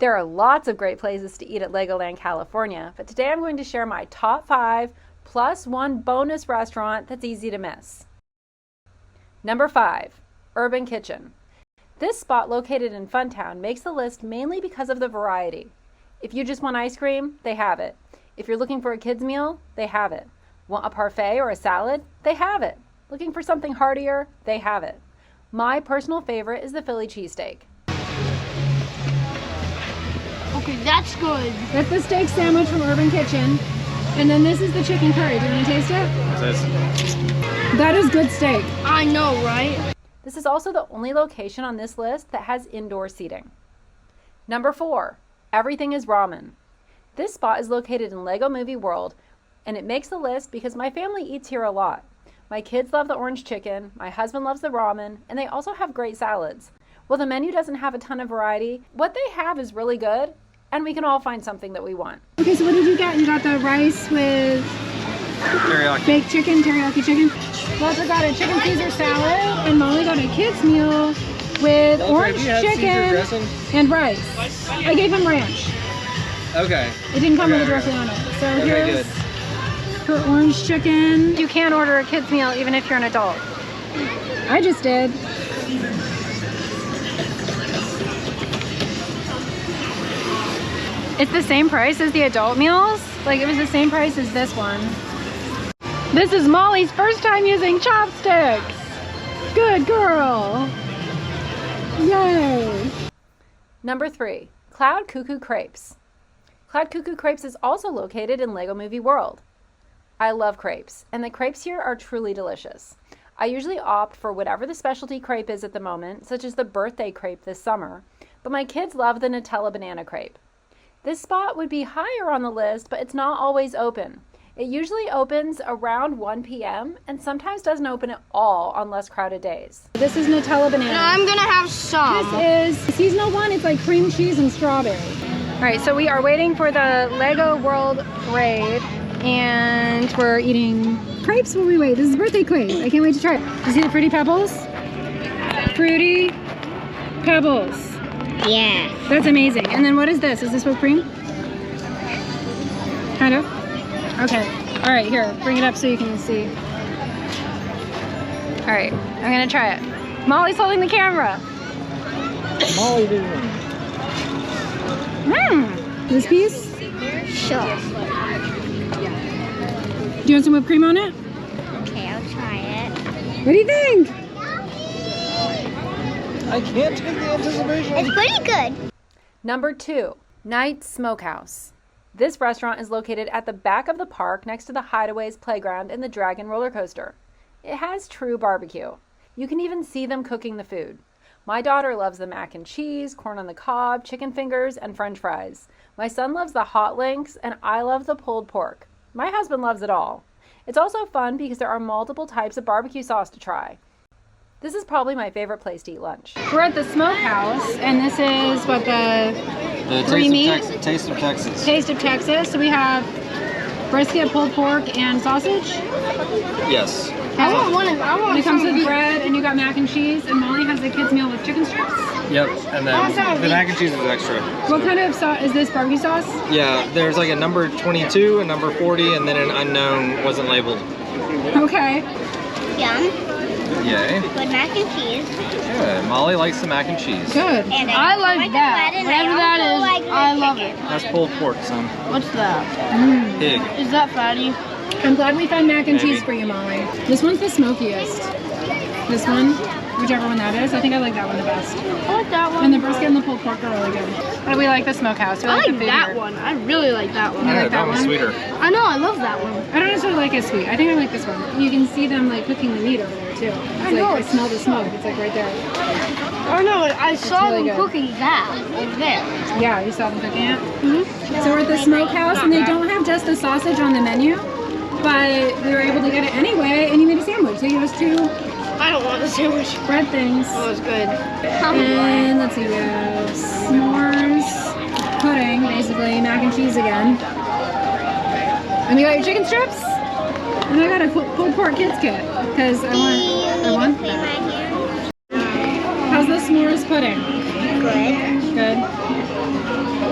There are lots of great places to eat at Legoland California, but today I'm going to share my top 5 plus one bonus restaurant that's easy to miss. Number 5, Urban Kitchen. This spot located in Funtown makes the list mainly because of the variety. If you just want ice cream, they have it. If you're looking for a kid's meal, they have it. Want a parfait or a salad? They have it. Looking for something heartier? They have it. My personal favorite is the Philly cheesesteak. Okay, that's good. That's the steak sandwich from Urban Kitchen. And then this is the chicken curry. Do you want to taste it? That is good steak. I know, right? This is also the only location on this list that has indoor seating. Number 4, Everything is Ramen. This spot is located in Lego Movie World, and it makes the list because my family eats here a lot. My kids love the orange chicken, my husband loves the ramen, and they also have great salads. While the menu doesn't have a ton of variety, what they have is really good, and we can all find something that we want. Okay, so what did you get? You got the rice with teriyaki. Baked chicken, teriyaki chicken. Walter got a chicken Caesar salad, and Molly got a kid's meal with orange chicken and rice. I gave him ranch. Okay. It didn't come with it directly on it. So here's her orange chicken. You can order a kid's meal even if you're an adult. I just did. It's the same price as the adult meals? Like it was the same price as this one. This is Molly's first time using chopsticks. Good girl. Yay. Number 3, Cloud Cuckoo Crepes. Cloud Cuckoo Crepes is also located in Lego Movie World. I love crepes, and the crepes here are truly delicious. I usually opt for whatever the specialty crepe is at the moment, such as the birthday crepe this summer, but my kids love the Nutella banana crepe. This spot would be higher on the list, but it's not always open. It usually opens around 1 p.m. and sometimes doesn't open at all on less crowded days. This is Nutella banana. No, I'm gonna have some. This is seasonal one. It's like cream cheese and strawberry. All right, so we are waiting for the Lego World Parade, And we're eating crepes while we wait. This is birthday crepe. I can't wait to try it. You see the Fruity Pebbles? Fruity Pebbles. Yeah. That's amazing. And then what is this? Is this whipped cream? Kind of? Okay. All right, here. Bring it up so you can see. all right, I'm gonna try it. Molly's holding the camera. Molly didn't. This piece? Sure. Do you want some whipped cream on it? Okay, I'll try it. What do you think? I can't take the anticipation. It's pretty good. Number 2, Night Smokehouse. This restaurant is located at the back of the park next to the Hideaways playground and the Dragon roller coaster. It has true barbecue. You can even see them cooking the food. My daughter loves the mac and cheese, corn on the cob, chicken fingers, and french fries. My son loves the hot links, and I love the pulled pork. My husband loves it all. It's also fun because there are multiple types of barbecue sauce to try. This is probably my favorite place to eat lunch. We're at the Smokehouse, and this is what the Taste of Texas. Taste of Texas. So we have brisket, pulled pork, and sausage. Yes. I want one. I want And it comes some with beef. bread, and you got mac and cheese, and Molly has the kids' meal with chicken strips. Yep. And then the mac and cheese is extra. What kind of sauce is this? Barbecue sauce? Yeah, there's like a number 22, a number 40, and then an unknown wasn't labeled. Okay. Yum. Yay. With mac and cheese. Good. Molly likes the mac and cheese. Good. And I like that. Whatever that is, I love it. That's pulled pork, son. What's that? Pig. Is that fatty? I'm glad we found mac and Maybe. cheese for you, Molly. This one's the smokiest. This one, whichever one that is. I think I like that one the best. I like that one. And the brisket and the pulled pork are really good. But we like the Smokehouse. We I like the like food that here. one. I really like that one. You like that that one's one? sweeter. I know, I love that one. I don't necessarily like it sweet. I think I like this one. You can see them like cooking the meat over there too. It's know, I it's- smell the smoke. It's like right there. I know, I saw really them good. cooking that over there. Yeah, you saw them cooking it. So we're at the Smokehouse, and they don't have just the sausage on the menu, but we were able to get it anyway, and you made a sandwich. So you gave us 2 I don't want the sandwich. bread things. Oh, it's good. And let's see, we have s'mores, pudding, basically, mac and cheese again. And you got your chicken strips? And I got a pulled pork kids kit, because I want that. How's the s'mores pudding? Good. Good.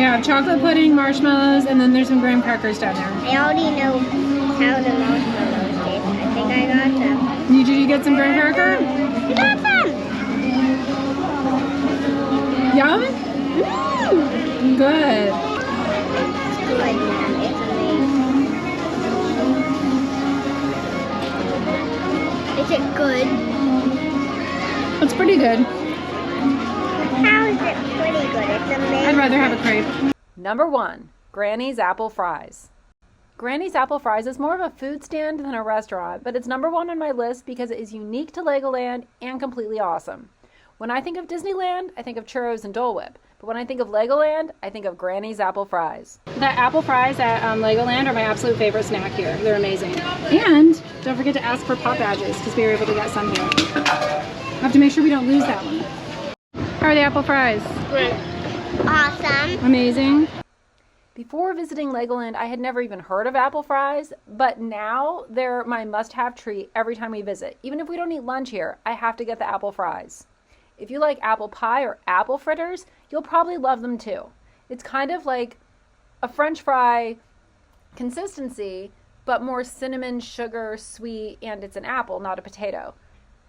have chocolate pudding, marshmallows, and then there's some graham crackers down there. I already know how the marshmallows taste. I think I got them. Did you get some graham cracker? I got them! Yum? Good. It's good, man. It's amazing. Is it good? It's pretty good. How is it pretty good? It's amazing. I'd rather have a crepe. Number 1, Granny's Apple Fries. Granny's Apple Fries is more of a food stand than a restaurant, but it's number 1 on my list because it is unique to Legoland and completely awesome. When I think of Disneyland, I think of churros and Dole Whip. But when I think of Legoland, I think of Granny's Apple Fries. The apple fries at Legoland are my absolute favorite snack here. They're amazing. And don't forget to ask for pop badges because we were able to get some here. I have to make sure we don't lose that one. How are the apple fries? Great. Awesome. Amazing. Before visiting Legoland, I had never even heard of apple fries, but now they're my must-have treat every time we visit. Even if we don't eat lunch here, I have to get the apple fries. If you like apple pie or apple fritters, you'll probably love them too. It's kind of like a French fry consistency, but more cinnamon, sugar, sweet, and it's an apple, not a potato.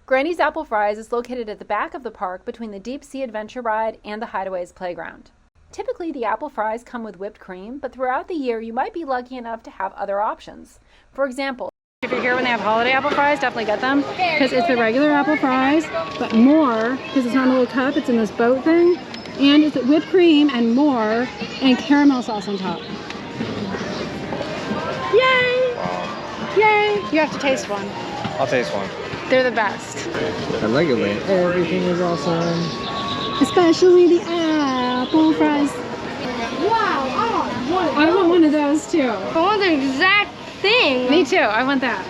Granny's Apple Fries is located at the back of the park between the Deep Sea Adventure Ride and the Hideaways Playground. Typically, the apple fries come with whipped cream, but throughout the year, you might be lucky enough to have other options. For example, if you're here when they have holiday apple fries, definitely get them because it's the regular apple fries, but more because it's not in a little cup, it's in this boat thing, and it's whipped cream and more, and caramel sauce on top. Yay! Yay! You have to taste one. I'll taste one. They're the best. At Legoland, everything is awesome. Especially the apple fries. Wow, I want one of those too. I want the exact thing. Me too, I want that.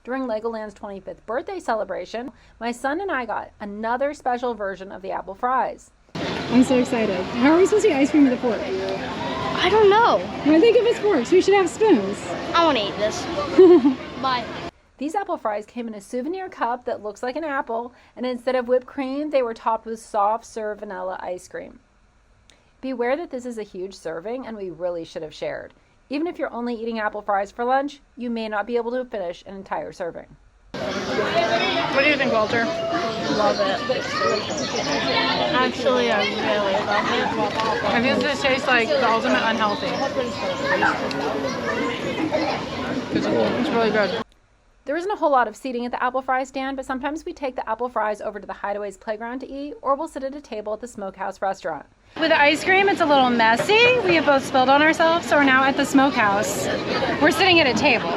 during Legoland's 25th birthday celebration, my son and I got another special version of the apple fries. I'm so excited. How are we supposed to eat ice cream with a fork? I don't know. I think of as forks. We should have spoons. I want to eat this. Bye. These apple fries came in a souvenir cup that looks like an apple, and instead of whipped cream, they were topped with soft serve vanilla ice cream. Beware that this is a huge serving, and we really should have shared. Even if you're only eating apple fries for lunch, you may not be able to finish an entire serving. What do you think, Walter? Love it. Actually, I really love it. I think this tastes like the ultimate unhealthy. It's really good. There isn't a whole lot of seating at the apple fry stand, but sometimes we take the apple fries over to the Hideaways playground to eat, or we'll sit at a table at the Smokehouse restaurant. With the ice cream, it's a little messy. We have both spilled on ourselves, so we're now at the Smokehouse. We're sitting at a table.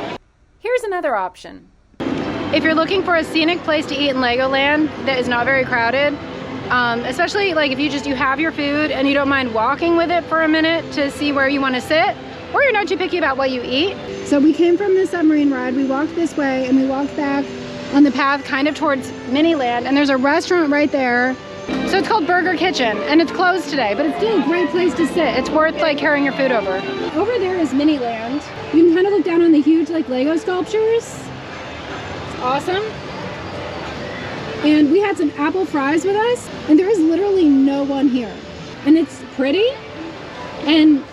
Here's another option. If you're looking for a scenic place to eat in Legoland that is not very crowded, especially like if you have your food and you don't mind walking with it for a minute to see where you want to sit, or you're not too picky about what you eat. So we came from the submarine ride, we walked this way, and we walked back on the path kind of towards Miniland, and there's a restaurant right there. So it's called Burger Kitchen, and it's closed today, but it's still a great place to sit. It's worth like carrying your food over. Over there is Miniland. You can kind of look down on the huge like Lego sculptures. It's awesome. And we had some apple fries with us, and there is literally no one here. And it's pretty and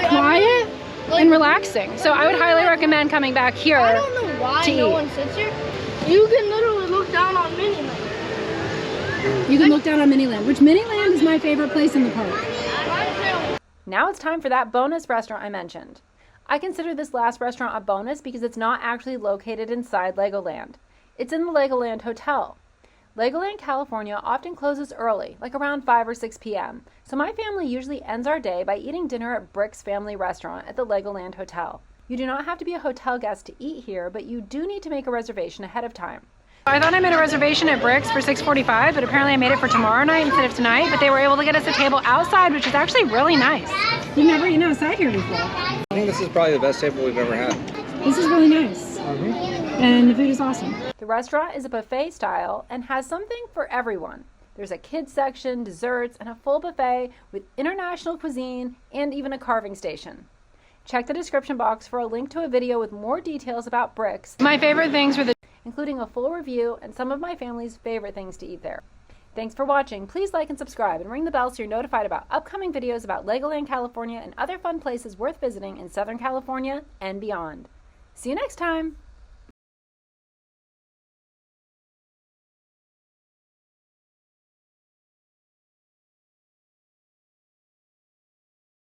quiet and relaxing. So I would highly recommend coming back here. I don't know why no one sits here. You can literally look down on Miniland. You can look down on Miniland, which Miniland is my favorite place in the park. Now it's time for that bonus restaurant I mentioned. I consider this last restaurant a bonus because it's not actually located inside Legoland. It's in the Legoland Hotel. Legoland California often closes early, like around 5 or 6 p.m., so my family usually ends our day by eating dinner at Brick's Family Restaurant at the Legoland Hotel. You do not have to be a hotel guest to eat here, but you do need to make a reservation ahead of time. I thought I made a reservation at Brick's for 6:45, but apparently I made it for tomorrow night instead of tonight, but they were able to get us a table outside, which is actually really nice. We've never eaten outside here before. I think this is probably the best table we've ever had. This is really nice. And the food is awesome. The restaurant is a buffet style and has something for everyone. There's a kids section, desserts, and a full buffet with international cuisine and even a carving station. Check the description box for a link to a video with more details about Brick's, My favorite things were the including a full review and some of my family's favorite things to eat there. Thanks for watching. Please like and subscribe and ring the bell so you're notified about upcoming videos about Legoland California and other fun places worth visiting in Southern California and beyond. See you next time!